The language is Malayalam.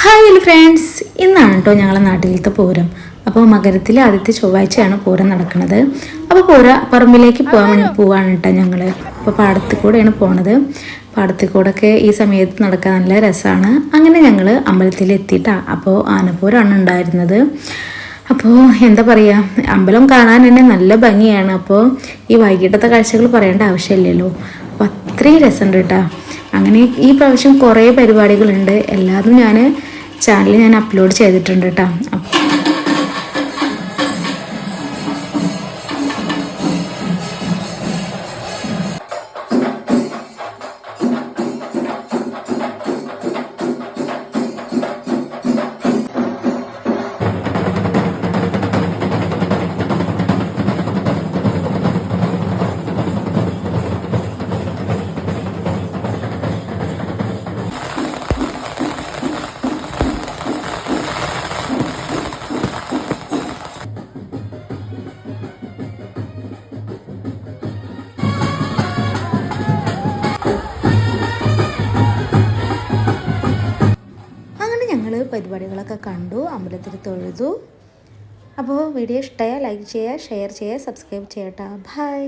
ഹായ് ഫ്രണ്ട്സ്, ഇന്നാണ് കേട്ടോ ഞങ്ങളെ നാട്ടിലത്തെ പൂരം. അപ്പോൾ മകരത്തിലെ ആദ്യത്തെ ചൊവ്വാഴ്ചയാണ് പൂരം നടക്കുന്നത്. അപ്പോൾ പറമ്പിലേക്ക് പോവാണ് കേട്ടോ ഞങ്ങൾ. അപ്പോൾ പാടത്തിൽ കൂടെയാണ് പോണത്. പാടത്തിൽ കൂടെയൊക്കെ ഈ സമയത്ത് നടക്കാൻ നല്ല രസമാണ്. അങ്ങനെ ഞങ്ങൾ അമ്പലത്തിൽ എത്തിയിട്ടാണ്. അപ്പോൾ ആനപ്പൂരമാണ് ഉണ്ടായിരുന്നത്. അപ്പോൾ എന്താ പറയുക, അമ്പലം കാണാൻ തന്നെ നല്ല ഭംഗിയാണ്. അപ്പോൾ ഈ വൈകിട്ടത്തെ കാഴ്ചകൾ പറയേണ്ട ആവശ്യമില്ലല്ലോ. അപ്പോൾ അത്രയും രസമുണ്ട് കേട്ടോ. അങ്ങനെ ഈ പ്രാവശ്യം കുറേ പരിപാടികളുണ്ട്. എല്ലാതും ചാനലിൽ ഞാൻ അപ്ലോഡ് ചെയ്തിട്ടുണ്ട് കേട്ടോ. പരിപാടികളൊക്കെ കണ്ടു, അമ്പലത്തിൽ തൊഴുതു. അപ്പോൾ വീഡിയോ ഇഷ്ടമായാൽ ലൈക്ക് ചെയ്യുക, ഷെയർ ചെയ്യുക, സബ്സ്ക്രൈബ് ചെയ്യട്ടോ. ബൈ.